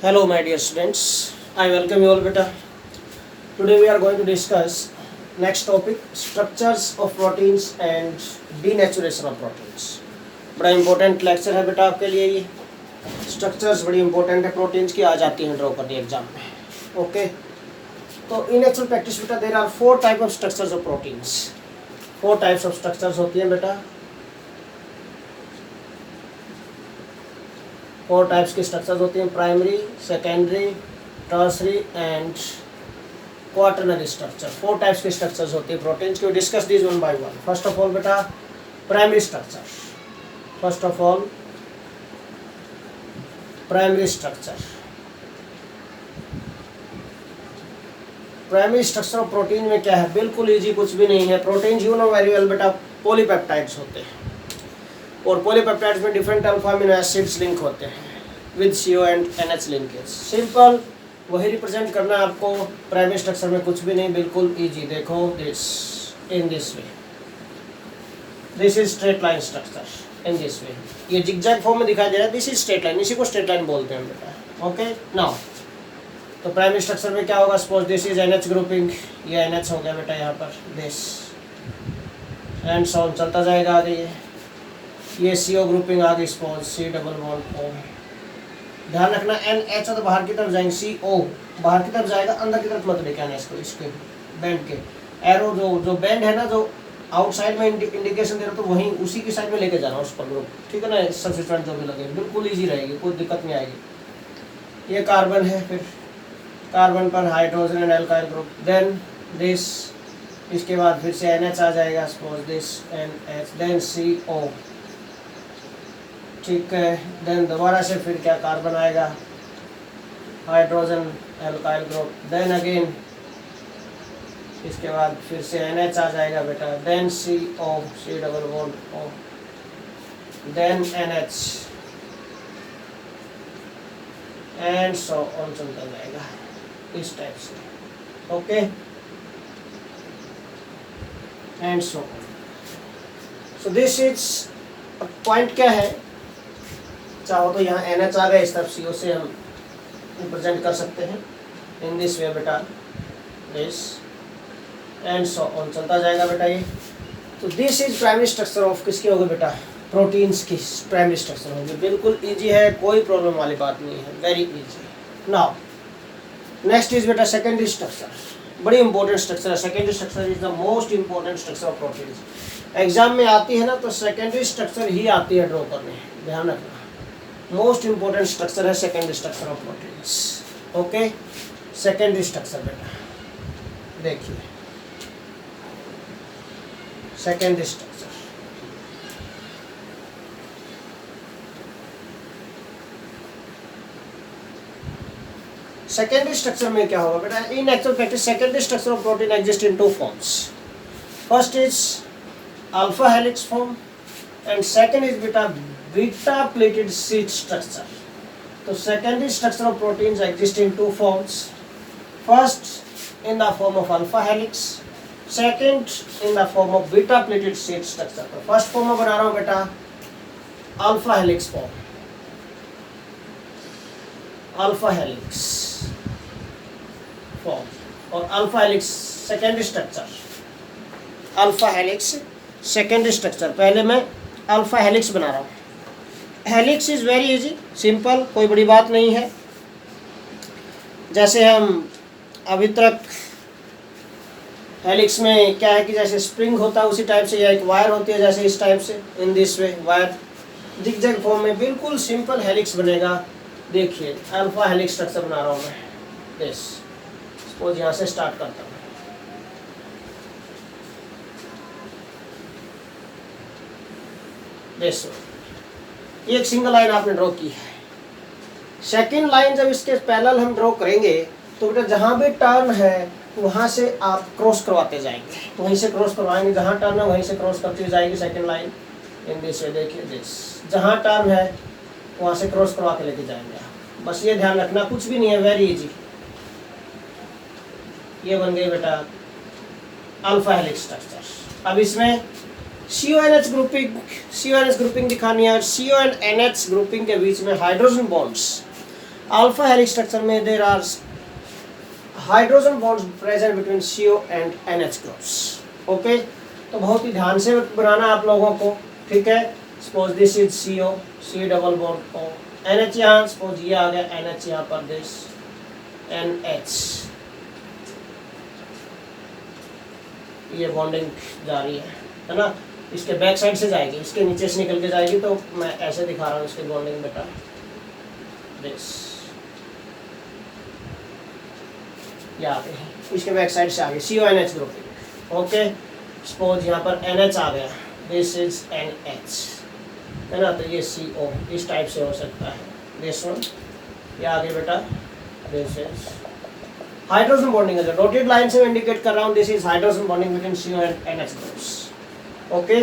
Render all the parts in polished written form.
Hello my dear students, I welcome you all beta. Today we are going to discuss next topic structures of proteins and denaturation of proteins. बड़ा important lecture है बेटा आपके लिए ये structures बड़ी important है proteins की आ जाती हैं ड्रॉ करनी एग्जाम में ओके तो इन एक्चुअल प्रैक्टिस बेटा there are 4 type of structures of proteins 4 types of structures होती हैं बेटा 4 टाइप्स की स्ट्रक्चर्स होती हैं primary secondary tertiary and quaternary structure 4 types के स्ट्रक्चर्स होती है प्रोटीन्स की discuss this one by one first of all बेटा primary structure first of all primary structure primary structure of protein में क्या है बिल्कुल इजी कुछ भी नहीं है protein you know very well बेटा पॉलीपेप्टाइड्स होते हैं और पॉलीपेप्टाइड्स में different alpha amino acids link होते हैं with CO and NH linkage simple वही रिप्रेजेंट करना है आपको प्राइमरी स्ट्रक्चर में कुछ भी नहीं बिल्कुल इजी देखो this in this way this is straight line structure in this वे ये जिगजैग फॉर्म में दिखाई दे रहा है दिस इज स्ट्रेट लाइन इसी को स्ट्रेट लाइन बोलते हैं बेटा ओके नाउ तो प्राइमरी स्ट्रक्चर में क्या होगा suppose this is NH grouping ये NH हो गया बेटा यहाँ पर दिस एंड सो ऑन चलता जाएगा आगे ये CO ग्रुपिंग आ गई suppose C double bond O ध्यान रखना NH तो बाहर की तरफ जाएंगे CO बाहर की तरफ जाएगा अंदर की तरफ मत लेके आना इसको इसके बैंड के एरो जो बैंड है ना जो आउटसाइड में इंडिकेशन दे रहा तो वहीं उसी की साइड में लेके जाना उस पर ग्रुप ठीक है ना सब्स्टिट्यूएंट जो भी लगे बिल्कुल इजी रहेगी कोई दिक्कत नहीं आएगी ये कार्बन है फिर कार्बन पर hydrogen and alkyl group then this इसके बाद फिर से NH आ जाएगा suppose this NH then CO ठीक है देन दोबारा से फिर क्या कार्बन आएगा hydrogen alkyl group then again इसके बाद फिर से NH आ जाएगा बेटा then CO C double bond O then NH and so on चलता जाएगा इस टाइप से okay and so so this is point क्या है चाहो तो यहाँ NH आ गया इस तरफ CO से हम रिप्रेजेंट कर सकते हैं इन दिस वे बेटा दिस एंड सो ऑन चलता जाएगा बेटा ये तो this is primary structure of किसकी होगी बेटा प्रोटीन्स की प्राइमरी स्ट्रक्चर होगी बिल्कुल इजी है कोई प्रॉब्लम वाली बात नहीं है very easy now next is बेटा सेकेंडरी स्ट्रक्चर बड़ी इंपॉर्टेंट स्ट्रक्चर है secondary structure is the most important structure of proteins exam में आती है ना तो सेकेंडरी स्ट्रक्चर ही आती है ड्रॉ करने ध्यान रखना मोस्ट इंपॉर्टेंट स्ट्रक्चर है secondary structure of proteins okay secondary structure बेटा देखिए सेकेंडरी स्ट्रक्चर सेकेंडरी स्ट्रक्चर में क्या होगा बेटा इन actual practice secondary structure of protein exist in 2 forms first is alpha helix form and second is बेटा beta pleated sheet structure तो secondary structure of proteins exist in 2 forms first in the form of alpha helix second in the form of beta pleated sheet structure तो first form में बना रहा हूं बेटा alpha helix form alpha helix form और alpha helix secondary structure alpha helix secondary structure पहले मैं alpha helix बना रहा हूँ helix is very easy simple कोई बड़ी बात नहीं है जैसे हम अभी तक हेलिक्स में क्या है कि जैसे स्प्रिंग होता है उसी टाइप से या एक वायर होती है जैसे इस टाइप से इन this way wire zigzag form में बिल्कुल सिंपल हेलिक्स बनेगा देखिए अल्फा हेलिक्स स्ट्रक्चर बना रहा हूँ मैं दिस सपोज यहाँ से स्टार्ट करता हूँ दिस एक सिंगल लाइन आपने ड्रॉ की है सेकेंड लाइन जब इसके पैरेलल हम ड्रॉ करेंगे तो बेटा जहाँ भी टर्न है वहाँ से आप क्रॉस करवाते जाएंगे तो वहीं से क्रॉस करवाएंगे जहाँ टर्न है वहीं से क्रॉस करती हुई जाएगी second line in this way देखिए दिस जहाँ टर्न है वहाँ से क्रॉस करवा के लेके जाएंगे आप बस ये ध्यान रखना कुछ भी नहीं है वेरी इजी ये बन गई बेटा अल्फा हेलिक्स स्ट्रक्चर अब इसमें CO-NH ग्रुपिंग दिखानी है। CO एंड NH ग्रुपिंग के बीच में hydrogen bonds alpha helix structure में there are hydrogen bonds present between CO and NH groups. Okay, तो बहुत ही ध्यान से बनाना आप लोगों को, ठीक है। Suppose this is CO, C double bond O, NH यहाँ, सपोज ये आ गया NH यहाँ पर, दिस NH, ये बॉन्डिंग जारी है ना। इसके बैक साइड से जाएगी, इसके नीचे से निकल के जाएगी, तो मैं ऐसे दिखा रहा हूँ इसकी बॉन्डिंग बेटा, दिस ये आ गई, इसके बैक साइड से आ गई CO NH group. Okay, suppose यहाँ पर NH आ गया, दिस इज NH है ना, तो ये CO इस टाइप से हो सकता है, दिस वन, ये आ गई बेटा, दिस इज हाइड्रोजन बॉन्डिंग है, डॉटेड लाइन से मैं इंडिकेट कर रहा हूँ, this is hydrogen bonding between CO and NH groups. Okay,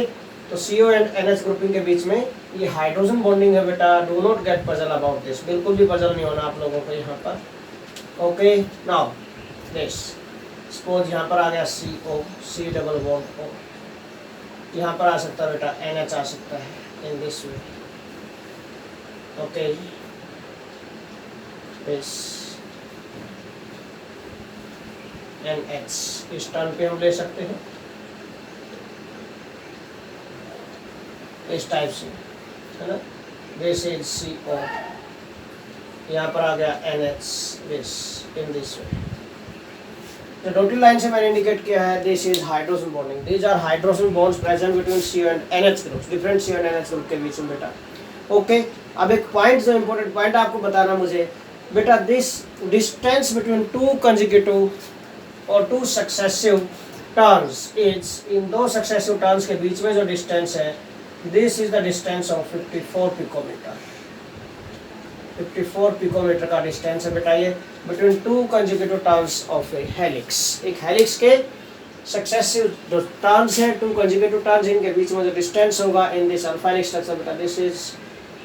तो CO एंड NH ग्रुपिंग के बीच में ये हाइड्रोजन बॉन्डिंग है बेटा, do not get puzzle about this, बिल्कुल भी पजल नहीं होना आप लोगों को यहाँ पर। ओके, नाउ दिस, सपोज यहाँ पर आ गया CO, C double bond O, यहाँ पर आ सकता है बेटा NH आ सकता है इन this way. Okay, this NH इस टर्न पे हम ले सकते हैं इस टाइप से, है ना, दिस इज CO, यहाँ पर आ गया NH, this in this way. तो डॉटेड लाइन से मैंने इंडिकेट किया है, this is hydrogen bonding, these are hydrogen bonds present between CO and NH groups, different CO and NH group के बीच में बेटा। ओके, अब एक पॉइंट, जो इम्पोर्टेंट पॉइंट आपको बताना मुझे बेटा, this distance between two consecutive और टू सक्सेसिव टर्न्स इज, इन दो सक्सेसिव टर्न्स के बीच में जो डिस्टेंस है, this is the distance of 54 picometer. 54 picometer का डिस्टेंस है बेटा ये between two consecutive turns of a helix. एक हेलिक्स के सक्सेसिव जो टर्न्स है, टू कंसेक्यूटिव टर्न्स, इनके बीच में जो डिस्टेंस होगा in this alpha helix structure बेटा, दिस इज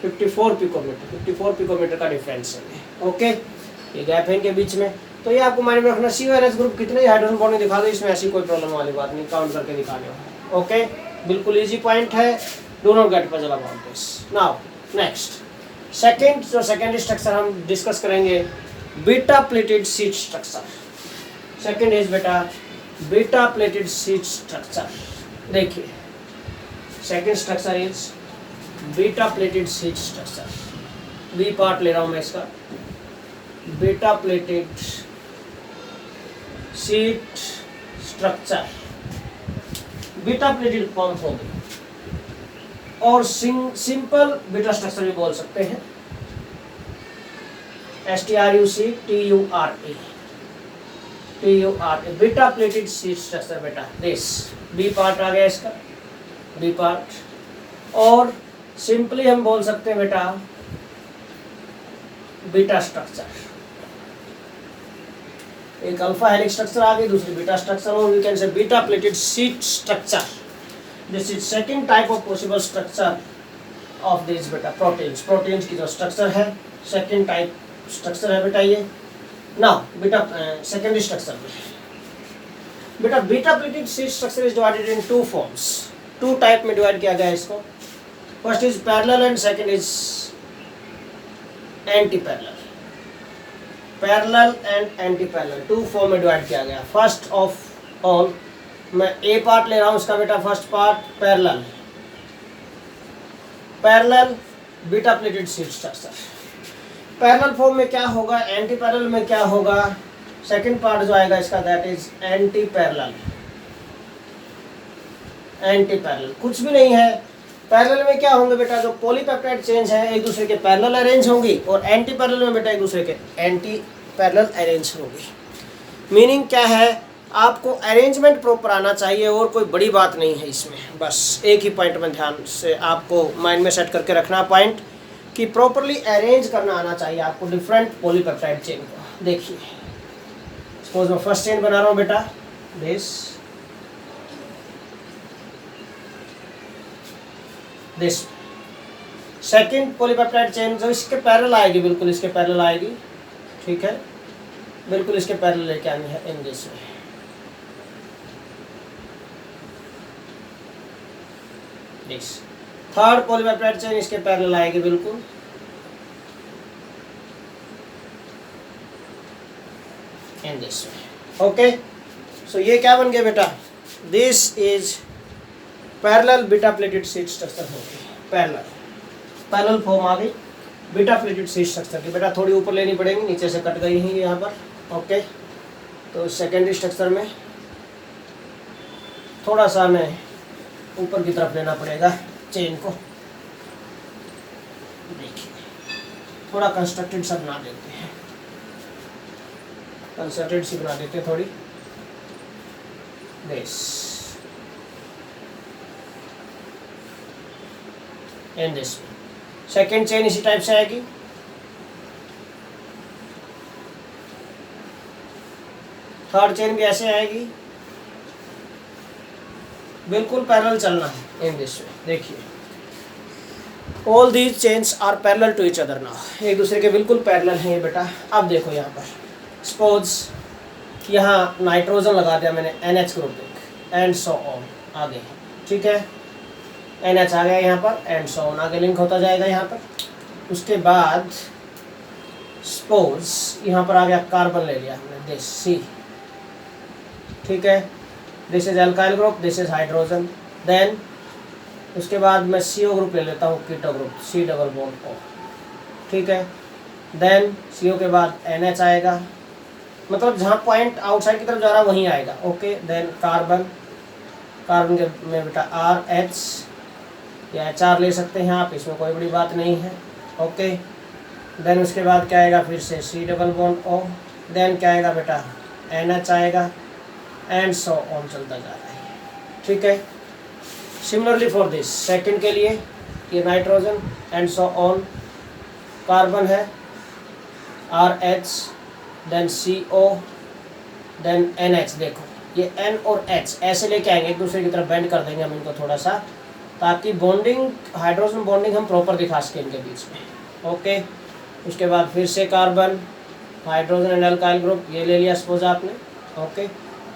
54 पिकोमीटर। 54 पिकोमीटर का डिफरेंस है। ओके, ये गैप है इनके बीच में, तो ये आपको माइंड में रखना। CO NH ग्रुप कितने हाइड्रोजन बॉन्डिंग दिखा दो, इसमें ऐसी कोई प्रॉब्लम वाली बात नहीं, काउंट करके दिखा दो। ओके, बिल्कुल इजी पॉइंट है, do not get puzzle about this. Now next, second, जो सेकंड स्ट्रक्चर हम डिस्कस करेंगे, beta pleated sheet structure. Second is बेटा बीटा प्लेटेड शीट स्ट्रक्चर। देखिए, second structure is beta pleated sheet structure. B part ले रहा हूं मैं इसका, beta pleated sheet structure. Beta pleated form हो गई, और सिंपल बीटा स्ट्रक्चर भी बोल सकते हैं, STRUCTURA, beta pleated sheet structure बेटा। दिस बी पार्ट आ गया इसका, बी पार्ट, और सिंपली हम बोल सकते हैं बेटा बीटा स्ट्रक्चर। एक अल्फा हेलिक्स स्ट्रक्चर आ गई, दूसरी बीटा स्ट्रक्चर, और we can say beta pleated sheet structure. This is second type of possible structure of this बेटा प्रोटीन्स। प्रोटीन्स की जो स्ट्रक्चर है, सेकंड टाइप स्ट्रक्चर है बेटा ये। नाउ बेटा सेकेंडरी स्ट्रक्चर में बेटा beta pleated sheet structure is divided into forms. Two type में डिवाइड किया गया है इसको। First is parallel and second is anti parallel. Parallel and anti parallel two form में डिवाइड किया गया। फर्स्ट ऑफ ऑल मैं ए पार्ट ले रहा हूं उसका बेटा, first part parallel. Parallel beta pleated sheet structure. Parallel form में क्या होगा, एंटी पैरेलल में क्या होगा, सेकंड पार्ट जो आएगा इसका that is anti parallel. Anti parallel कुछ भी नहीं है। पैरेलल में क्या होंगे बेटा, जो पॉलीपेप्टाइड चेन्स हैं एक दूसरे के पैरेलल अरेंज होंगी, और एंटी पैरेलल में बेटा एक दूसरे के एंटी पैरेलल अरेंज होंगी। मीनिंग क्या है, आपको अरेंजमेंट प्रॉपर आना चाहिए और कोई बड़ी बात नहीं है इसमें। बस एक ही पॉइंट में ध्यान से आपको माइंड में सेट करके रखना पॉइंट कि प्रॉपरली अरेंज करना आना चाहिए आपको डिफरेंट पॉलीपेप्टाइड चेन को। देखिए सपोज मैं फर्स्ट चेन बना रहा हूँ बेटा, दिस सेकंड पॉलीपेप्टाइड चेन जो इसके पैरेलल आएगी, बिल्कुल इसके पैरेलल आएगी, ठीक है, बिल्कुल इसके पैरेलल लेके आनी है इन this way. This third polypeptide chain इसके पैरेलल आएगी बिल्कुल इन दिस वे। ओके, सो ये क्या बन गया बेटा, this is parallel beta pleated sheet structure हो गई, पैरेलल फॉर्म आ गई बीटा प्लेटेड शीट स्ट्रक्चर की। बेटा थोड़ी ऊपर लेनी पड़ेगी, नीचे से कट गई है यहाँ पर। ओके, तो सेकेंडरी स्ट्रक्चर में थोड़ा सा हमें ऊपर की तरफ लेना पड़ेगा चेन को। देखिए थोड़ा कंस्ट्रक्टेड सा बना देते हैं, कंस्ट्रक्टेड सी बना देते हैं थोड़ी, this and this. Second chain इसी टाइप से आएगी, थर्ड चेन भी ऐसे आएगी, बिल्कुल पैरेलल चलना है इन दिस वे। देखिए all these chains are parallel to each other now, एक दूसरे के बिल्कुल पैरेलल हैं ये बेटा। अब देखो यहाँ पर सपोज यहाँ नाइट्रोजन लगा दिया मैंने NH group and so on आगे, ठीक है, NH आ गया यहाँ पर एंड सो ऑन आगे लिंक होता जाएगा यहाँ पर। उसके बाद सपोज यहाँ पर आ गया कार्बन ले लिया हमने दिस C, ठीक है, this is alkyl group, this is hydrogen. Then उसके बाद मैं CO ग्रुप ले लेता हूँ, keto group C double bond O, ठीक है। देन CO के बाद NH आएगा, मतलब जहाँ पॉइंट आउटसाइड की तरफ जा रहा है वहीं आएगा। ओके, देन कार्बन के में बेटा RH या HR ले सकते हैं आप, इसमें कोई बड़ी बात नहीं है। ओके, देन उसके बाद क्या आएगा, फिर से C double bond O, then क्या आएगा बेटा NH आएगा एंड सो ऑन चलता जा रहा है, ठीक है। सिमिलरली फॉर दिस सेकंड के लिए ये nitrogen and so on, carbon है RH, then CO, then NH। देखो ये N और H ऐसे लेके आएंगे, एक दूसरे की तरफ बेंड कर देंगे हम इनको थोड़ा सा, ताकि बॉन्डिंग हाइड्रोजन बॉन्डिंग हम प्रॉपर दिखा सकें इनके बीच में। ओके, उसके बाद फिर से carbon hydrogen and alkyl group ये ले लिया सपोज आपने। ओके,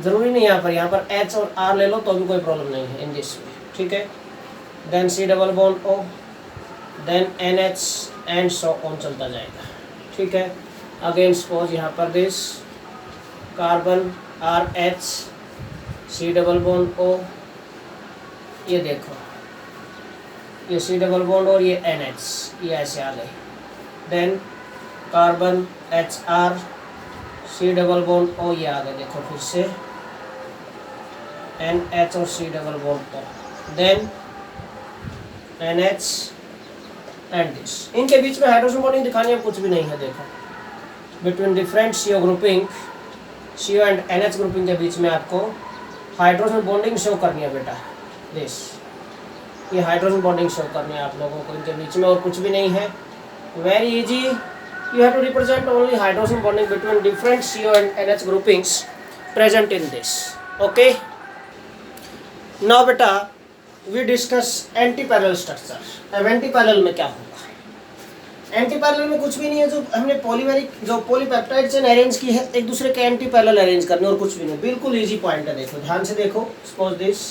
ज़रूरी नहीं यहाँ पर H और R ले लो तो भी कोई प्रॉब्लम नहीं है इन दिस में, ठीक है। Then C double bond O, then NH and so on चलता जाएगा, ठीक है। अगेन सपोज यहाँ पर this carbon RH C double bond O, ये देखो ये C डबल बॉन्ड और ये NH ये ऐसे आ गए। Then carbon HR C double bond O ये आ गए, देखो फिर से NH और C double bond O, then NH and this. इनके बीच में हाइड्रोजन बॉन्डिंग दिखानी है कुछ भी नहीं है। देखो between different CO grouping, CO and NH grouping के बीच में आपको हाइड्रोजन बॉन्डिंग शो करनी है बेटा, दिस ये हाइड्रोजन बॉन्डिंग शो करनी है आप लोगों को इनके बीच में, और कुछ भी नहीं है। Very easy, you have to represent only hydrogen bonding between different CO and NH groupings present in this. Okay, now beta we discuss anti-parallel structure. अब anti-parallel में क्या होगा? anti-parallel में कुछ भी नहीं है, जो हमने जो पॉलीपेप्टाइड चेन अरेंज की है एक दूसरे के एंटी-पैरेलल अरेंज करने, और कुछ भी नहीं, बिल्कुल इजी पॉइंट है। देखो ध्यान से देखो, suppose this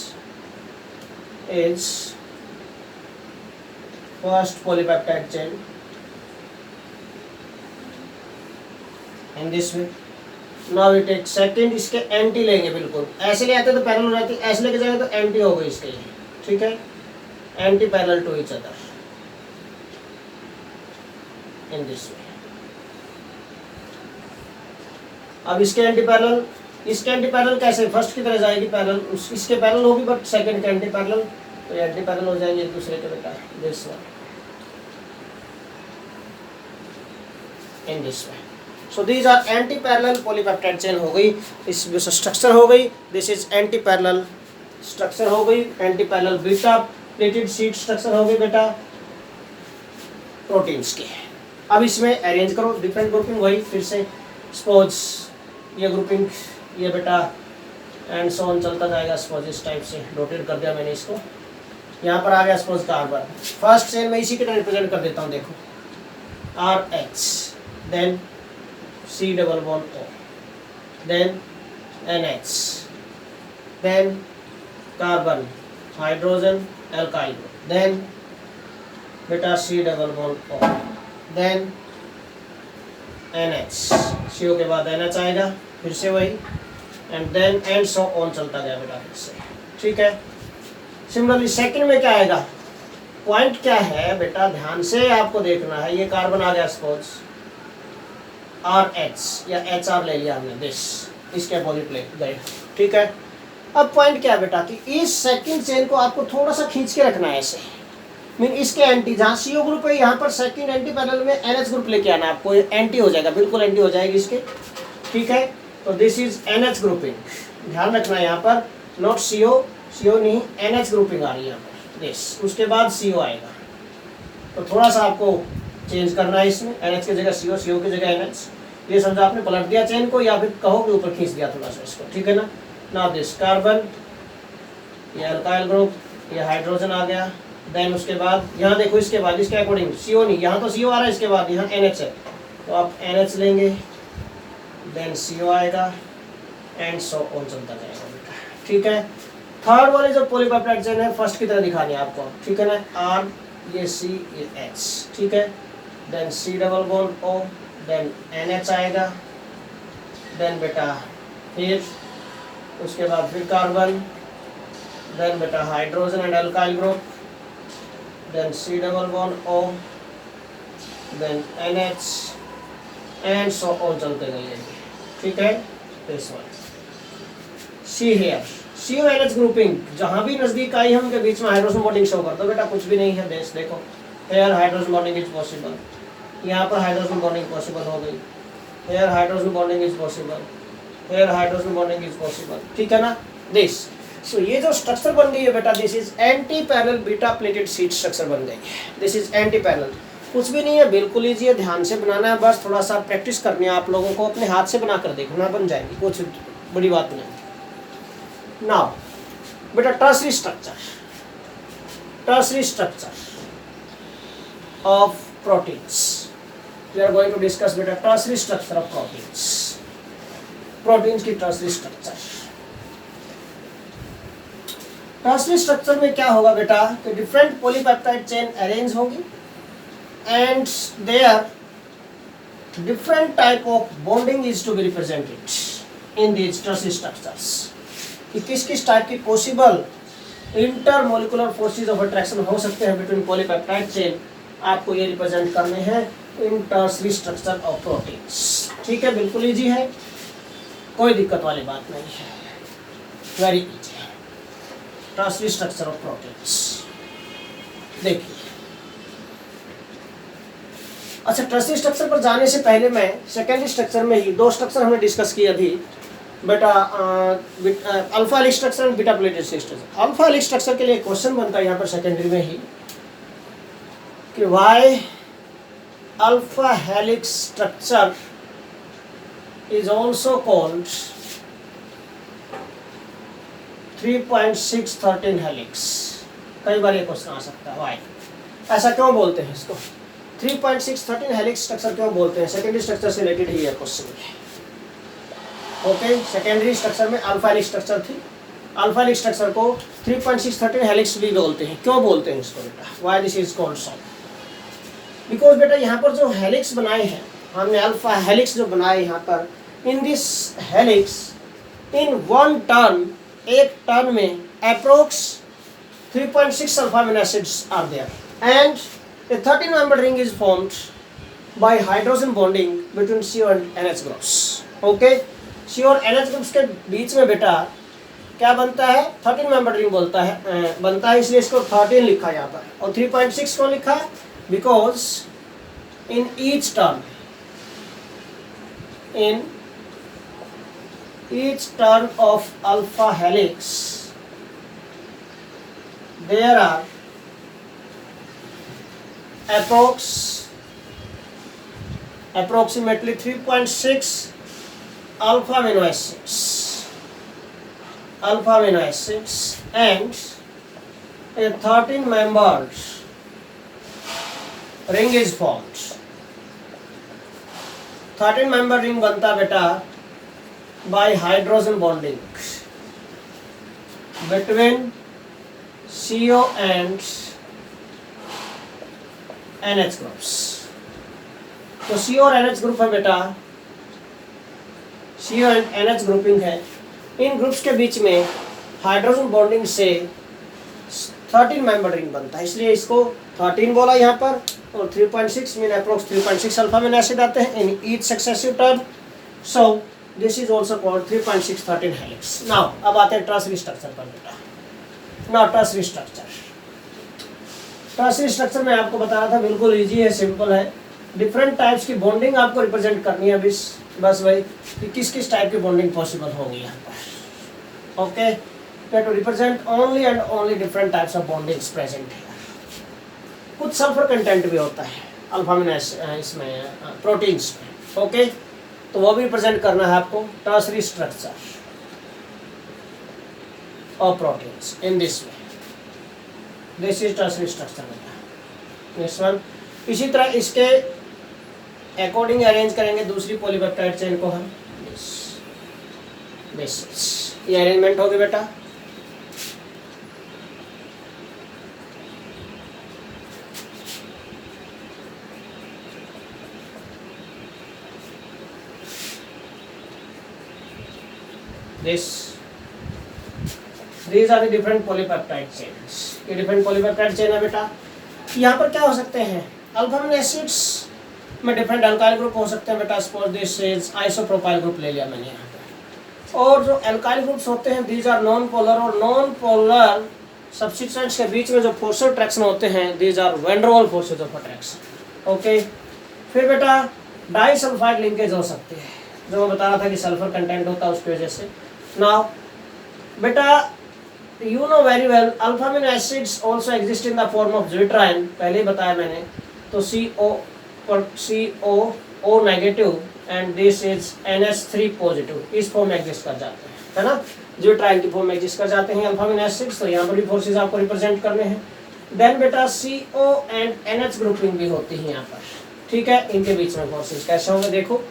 is first polypeptide chain in this way. Now we take second, इसके एंटी लेंगे, बिल्कुल ऐसे ले आते तो पैरेलल हो जाती, ऐसे लेके जाएंगे तो एंटी हो गई इसके लिए, ठीक है, anti parallel to each other in this way. अब इसके एंटी पैरेलल कैसे, फर्स्ट की तरह जाएगी पैरेलल, इसके पैरेलल होगी बट सेकंड के एंटी पैरेलल, तो एंटी पैरेलल हो जाएंगे एक दूसरे के बेटा, this one in this way. So these are anti parallel polypeptide chain हो गई, इस स्ट्रक्चर हो गई, this is anti parallel structure हो गई, anti parallel beta pleated sheet structure हो गई बेटा प्रोटीन्स के। अब इसमें अरेंज करो डिफरेंट ग्रुपिंग, वही फिर से सपोज ये ग्रुपिंग ये बेटा एंड सो ऑन चलता जाएगा। सपोज इस टाइप से रोटेट कर दिया मैंने इसको, यहाँ पर आ गया सपोज कार्बन, फर्स्ट चेन में इसी की तरह रिप्रेजेंट कर देता हूँ, देखो RH, then C double bond O, then NH, then carbon hydrogen alkyl, then बेटा C double bond O, then NH, CO के बाद NH आएगा, फिर से वही, and then and so on चलता गया बेटा फिर से, ठीक है। सिमिलरली सेकंड में क्या आएगा, पॉइंट क्या है बेटा, ध्यान से आपको देखना है। ये कार्बन आ गया सपोज RH या HR ले लिया हमने, दिस, इसके अपोजिट ले गए, ठीक है। अब पॉइंट क्या है बेटा कि इस सेकंड चेन को आपको थोड़ा सा खींच के रखना है ऐसे, मीन इसके एंटी, जहाँ CO ग्रुप है यहाँ पर सेकंड एंटी पैरेलल में NH ग्रुप लेके आना, आपको एंटी हो जाएगा, बिल्कुल एंटी हो जाएगी इसके, ठीक है। तो दिस इज NH ग्रुपिंग, ध्यान रखना है यहाँ पर, नॉट CO नहीं, NH ग्रुपिंग आ रही है यहाँ पर, दिस, उसके बाद CO आएगा। तो थोड़ा सा आपको चेंज करना है इसमें, NH की जगह CO की जगह NH, ये समझा आपने, पलट दिया चेन को या फिर कहो कि ऊपर खींच दिया थोड़ा सा इसको, ठीक है ना। नाउ दिस कार्बन, ये अल्काइल ग्रुप, ये हाइड्रोजन आ गया, देन उसके बाद यहाँ देखो, इसके बाद इसके अकॉर्डिंग CO नहीं, यहाँ तो CO आ रहा है, इसके बाद यहाँ NH है, तो आप NH लेंगे, देन CO आएगा, एंड सो ऑन चलता जाएगा बेटा, ठीक है। थर्ड वाले जो पॉलीपेप्टाइड चेन है फर्स्ट की तरह दिखानी है आपको, ठीक है ना, R, ये C, ये H, ठीक है, then C double bond O, then NH आएगा, देन बेटा फिर उसके बाद फिर कार्बन, देन बेटा hydrogen and alkyl group, then C double bond O, then NH, and so on चलते गए, ठीक है। this one, C here, CO NH grouping, जहाँ भी नजदीक आई हम के बीच में हाइड्रोजन बॉन्डिंग शो कर दो बेटा, कुछ भी नहीं है, बेस देखो, here hydrogen bonding is possible, यहाँ पर हाइड्रोजन बॉन्डिंग पॉसिबल हो गई, here hydrogen bonding is possible, here hydrogen bonding is possible, ठीक है ना, दिस। सो ये जो स्ट्रक्चर बन गई है बेटा, this is anti parallel beta pleated sheet structure बन गई है, दिस इज एंटी पैरेलल, कुछ भी नहीं है, बिल्कुल इजी है, ध्यान से बनाना है, बस थोड़ा सा प्रैक्टिस करनी है आप लोगों को, अपने हाथ से बना कर देखना, बन जाएगी, कुछ बड़ी बात नहीं। नाउ बेटा tertiary structure of proteins, we are going to discuss बेटा टर्सरी स्ट्रक्चर ऑफ प्रोटीन्स की टर्सरी स्ट्रक्चर। टर्सरी स्ट्रक्चर में क्या होगा बेटा कि डिफरेंट पॉलीपेप्टाइड चेन अरेंज होगी and there different type of bonding is to be represented in these tertiary structures, कि किस किस टाइप की possible intermolecular forces of attraction हो सकते हैं बिटवीन पॉलीपेप्टाइड चेन, आपको ये रिप्रेजेंट करने हैं इन टर्सरी स्ट्रक्चर ऑफ प्रोटीन्स, ठीक है। बिल्कुल ईजी है, कोई दिक्कत वाली बात नहीं है, very easy. Tertiary structure of proteins देखिए, अच्छा टर्सरी स्ट्रक्चर पर जाने से पहले मैं सेकेंडरी स्ट्रक्चर में ही दो स्ट्रक्चर हमने डिस्कस किया अभी बेटा, alpha helix structure and beta pleated structure. Alpha helix structure के लिए क्वेश्चन बनता है यहाँ पर सेकेंडरी में ही कि why alpha helix structure is also called 3.613 helix. कई बार ये क्वेश्चन आ सकता है, व्हाई, ऐसा क्यों बोलते हैं इसको, 3.613 हेलिक्स स्ट्रक्चर क्यों बोलते हैं, सेकेंडरी स्ट्रक्चर से रिलेटेड ही है क्वेश्चन। ओके, सेकेंडरी स्ट्रक्चर में अल्फा हेलिक्स स्ट्रक्चर थी, अल्फा हेलिक्स स्ट्रक्चर को 3.613 हेलिक्स भी बोलते हैं। क्यों बोलते हैं इसको बेटा, why this is called so, because बेटा यहाँ पर जो हेलिक्स बनाए हैं हमने, अल्फा हेलिक्स जो बनाए यहाँ पर, in this helix in one turn, एक टर्न में approx 3.6 alpha amino acids are there and a 13 member ring is formed by hydrogen bonding between CO and NH groups. Okay, CO और NH groups के बीच में बेटा क्या बनता है, 13 member ring बनता है, इसलिए इसको 13 लिखा यहाँ पर, और 3.6 क्यों लिखा, because in each turn of alpha helix there are approximately 3.6 alpha amino acids and a 13 membered ring is formed. 13 member ring बनता बेटा by hydrogen bonding between CO and NH groups. तो सी और एनएच ग्रुप है बेटा, सी और NH grouping है। इन groups के बीच में हाइड्रोजन बॉन्डिंग से 13 मेंबर रिंग बनता है, इसलिए इसको 13 बोला यहाँ पर। और 3.6 mean approx 3.6 alpha amino acid आते हैं in each successive term, so this is also called 3.6 13 helix. Now अब आते हैं टर्सरी स्ट्रक्चर पर बेटा। Now tertiary structure, tertiary structure में आपको बता रहा था बिल्कुल इजी है, सिंपल है। डिफरेंट टाइप्स की बॉन्डिंग आपको रिप्रेजेंट करनी है बस भाई कि किस किस टाइप की बॉन्डिंग पॉसिबल होगी यहाँ पर। Okay, to represent only and only different types of bondings present है। कुछ सल्फर कंटेंट भी होता है अल्फा अमीनो इसमें प्रोटीन्स में। ओके, तो वो भी रिप्रेजेंट करना है आपको tertiary structure of proteins in this way. This is tertiary structure बेटा, दिस वन। इसी तरह इसके अकॉर्डिंग अरेंज करेंगे दूसरी पॉलीपेप्टाइड चेन को हम। दिस ये अरेंजमेंट होगी बेटा। These are the different polypeptide chains। ये डिफरेंट पॉलीपेप्टाइड चेन है बेटा। यहाँ पर क्या हो सकते हैं, अल्फा अमीनो एसिड्स में डिफरेंट अल्काइल ग्रुप हो सकते हैं बेटा। Suppose this is isopropyl group ले लिया मैंने यहाँ पर। और जो अल्काइल ग्रुप्स होते हैं दीज आर नॉन पोलर, और नॉन पोलर सब्स्टिट्यूएंट्स के बीच में जो फोर्स ऑफ अट्रैक्शन होते हैं these are van der Waals forces of attraction. Okay, फिर बेटा डाइसल्फाइड लिंकेज हो सकती है, जो मैं बता रहा था कि सल्फर कंटेंट होता है उसकी वजह से। नाउ बेटा you know very well alpha amino acids also exist in the form of zwitterine, पहले ही बताया मैंने। तो CO negative and this is NH3 positive, इस फॉर्म में एग्जिस्ट कर जाते हैं, है ना। zwitterine की फॉर्म में एग्जिस्ट कर जाते हैं अल्फा अमीनो एसिड्स। तो यहाँ पर भी फोर्सेज आपको रिप्रेजेंट करने हैं। देन बेटा CO एंड NH ग्रुपिंग भी होती है यहाँ पर, ठीक है। इनके बीच में फोर्सेज कैसे होंगे देखो,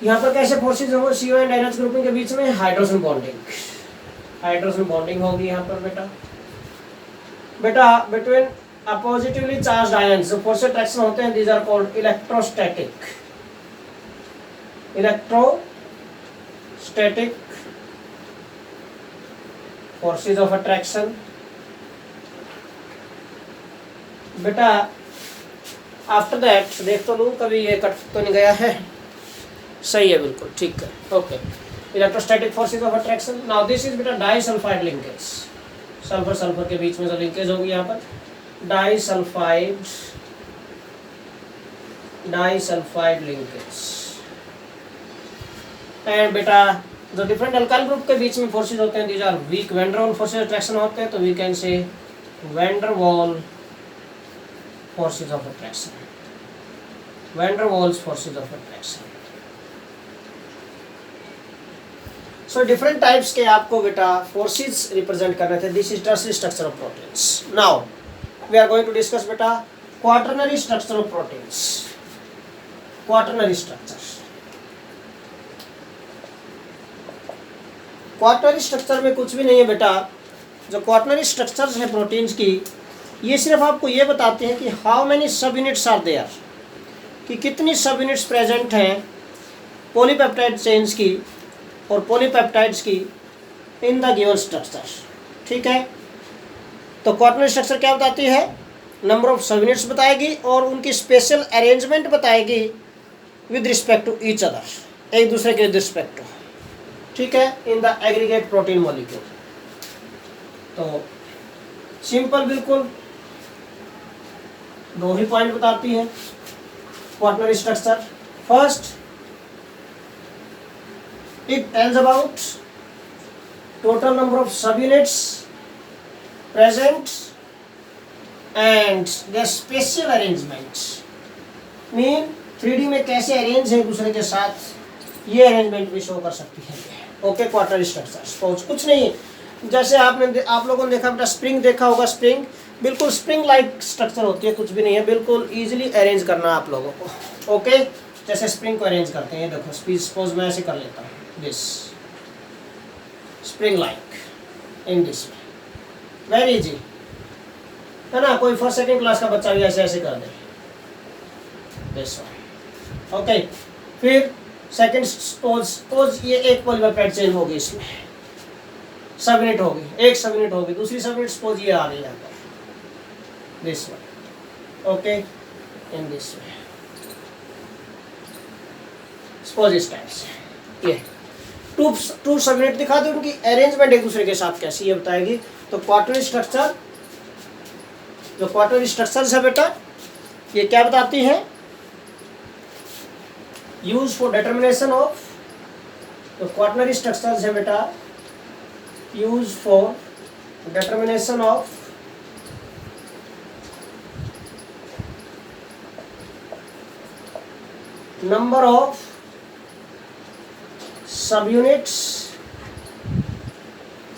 यहाँ पर कैसे फोर्सेज होंगे CO एंड NH ग्रुपिंग के बीच में, हाइड्रोजन बॉन्डिंग, हाइड्रोजन बॉन्डिंग होगी यहाँ पर बेटा बिटवीन अपोजिटिवली चार्ज्ड आयंस। जो फोर्स अट्रैक्शन होते हैं these are called electrostatic forces of attraction. बेटा आफ्टर दैट देख तो लूँ कभी ये कट तो नहीं गया है, सही है बिल्कुल ठीक है। Okay, electrostatic forces of attraction. Now this is बेटा डाइसल्फाइड लिंकेज, सल्फर सल्फर के बीच में जो लिंकेज होगी यहाँ पर डाइसल्फाइड लिंकेज। एंड बेटा जो डिफरेंट अल्काइल ग्रुप के बीच में फोर्सेज होते हैं these are weak van der Waals forces attraction होते हैं, तो we can say van der Waals forces of attraction, van der Waals forces of attraction. So different types के आपको बेटा फोर्सेस रिप्रेजेंट करने थे। This is tertiary structure of proteins. Now we are going to discuss बेटा quaternary structure of proteins. Quaternary structure, quaternary structure में कुछ भी नहीं है बेटा। जो क्वाटरनरी स्ट्रक्चर्स है प्रोटीन्स की, ये सिर्फ आपको ये बताते हैं कि हाउ मेनी सब यूनिट्स आर देयर, कि कितनी सब यूनिट्स प्रेजेंट हैं पॉलीपेप्टाइड चेन्स की और पॉलीपेप्टाइड्स की इन द गिवन स्ट्रक्चर, ठीक है। तो क्वाटरनरी स्ट्रक्चर क्या बताती है, नंबर ऑफ सब यूनिट्स बताएगी और उनकी स्पेशल अरेंजमेंट बताएगी with respect to each other, एक दूसरे के विद रिस्पेक्ट टू, ठीक है, in the aggregate protein molecule. तो सिंपल बिल्कुल दो ही पॉइंट बताती है quaternary structure. First, it tells about total number of subunits present and their spatial arrangement, mean 3D में कैसे अरेंज है एक दूसरे के साथ, ये अरेंजमेंट भी शो कर सकती है। ओके, क्वाटरनरी स्ट्रक्चर कुछ नहीं, जैसे आप लोगों ने देखा बेटा स्प्रिंग देखा होगा, स्प्रिंग बिल्कुल स्प्रिंग लाइक स्ट्रक्चर होती है, कुछ भी नहीं है, बिल्कुल इजीली अरेंज करना आप लोगों को। ओके, जैसे स्प्रिंग को अरेंज करते हैं, देखो सपोज मैं ऐसे कर लेता हूँ, this spring like in this way, very easy है ना। कोई फर्स्ट सेकंड क्लास का बच्चा भी ऐसे ऐसे कर दे, दिस वन। ओके, फिर सेकंड सपोज ये एक पॉलीपेप्टाइड चेन होगी, इसमें सब यूनिट होगी, एक सब यूनिट होगी, दूसरी सब यूनिट सपोज ये आ रही है यहाँ पर, this one. Okay, in this way, suppose इस टाइप से ये टू सब यूनिट दिखा दो, उनकी अरेंजमेंट एक दूसरे के साथ कैसी है बताएगी। तो क्वार्टनरी स्ट्रक्चर, जो क्वार्टनरी स्ट्रक्चर्स है बेटा, ये क्या बताती है, यूज फॉर डिटर्मिनेशन ऑफ, तो क्वार्टनरी स्ट्रक्चर्स है बेटा use for determination of number of subunits,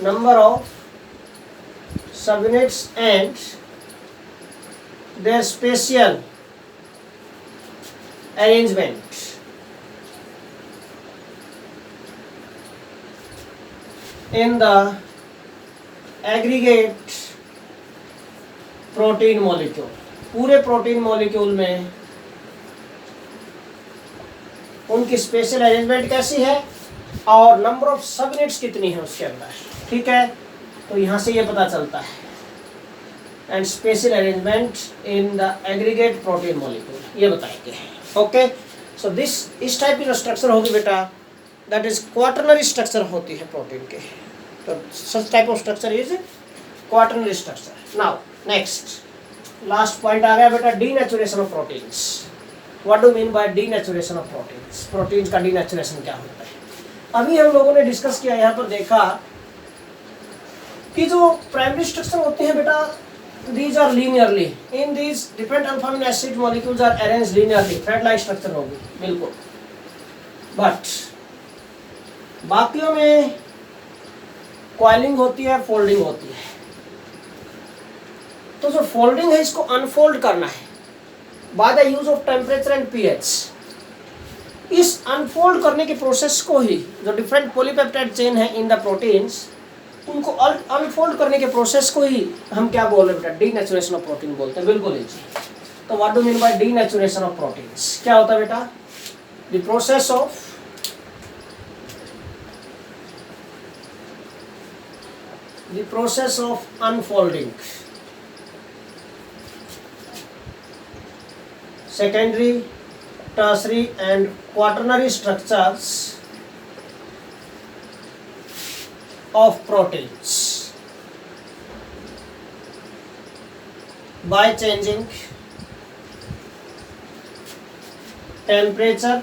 number of subunits and their spatial arrangement in the aggregate protein molecule। पूरे प्रोटीन मॉलिक्यूल में उनकी स्पेशल अरेंजमेंट कैसी है और नंबर ऑफ सब यूनिट्स कितनी है उसके अंदर, ठीक है। तो यहाँ से ये पता चलता है, and special arrangement in the aggregate protein molecule, ये बताएंगे। ओके, सो दिस, इस टाइप की जो स्ट्रक्चर होगी बेटा, दैट इज क्वार्टरनरी स्ट्रक्चर होती है प्रोटीन के। तो such type of structure is quaternary structure. Now next last point आ गया बेटा, denaturation of proteins. What do mean by denaturation of proteins, proteins का डीनेचुरेशन क्या होता है। अभी हम लोगों ने डिस्कस किया, यहाँ पर देखा कि जो प्राइमरी स्ट्रक्चर होते हैं बेटा, these are linearly, in these different alpha amino acid molecules are arranged linearly, thread like structure होगी बिल्कुल, बट बाकियों में कॉइलिंग होती है, फोल्डिंग होती है। तो जो फोल्डिंग है इसको अनफोल्ड करना है by the use of temperature and pH. इस अनफोल्ड करने के प्रोसेस को ही, जो डिफरेंट पॉलीपेप्टाइड चेन है इन द प्रोटीन्स, उनको अनफोल्ड करने के प्रोसेस को ही हम क्या बोल रहे हैं बेटा, डीनेचुरेशन ऑफ प्रोटीन बोलते हैं। बिल्कुल इजी। तो what do mean by denaturation of proteins, क्या होता है बेटा, the process of unfolding secondary, tertiary and quaternary structures of proteins by changing temperature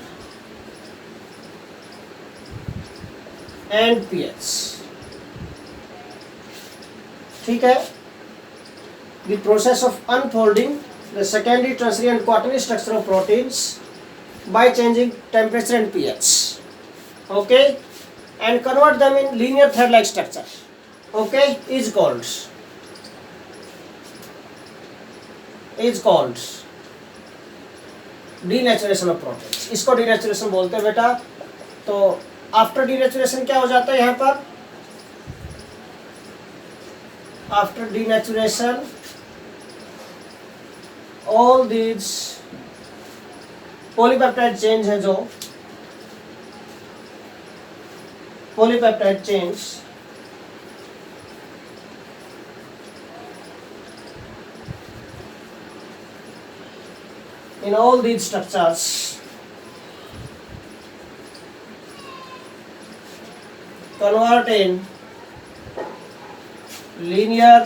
and pH। ठीक है, the process of unfolding the secondary, tertiary and quaternary structure of proteins by changing temperature and pH, okay, and convert them in linear thread like structure, okay, is called denaturation of proteins। इसको denaturation बोलते हैं बेटा। तो after denaturation क्या हो जाता है यहाँ पर, after denaturation all these polypeptide chains है, जो polypeptide chains in all these structures convert in linear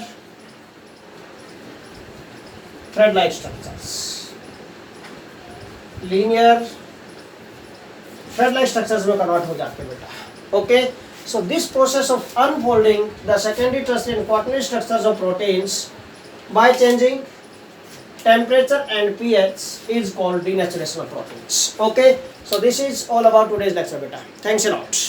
thread like structures, linear thread like structures में कन्वर्ट हो जाते हैं बेटा। Okay, so this process of unfolding the secondary, tertiary and quaternary structures of proteins by changing temperature and pH is called denaturation of proteins। Okay, so this is all about today's lecture beta। Thanks a lot।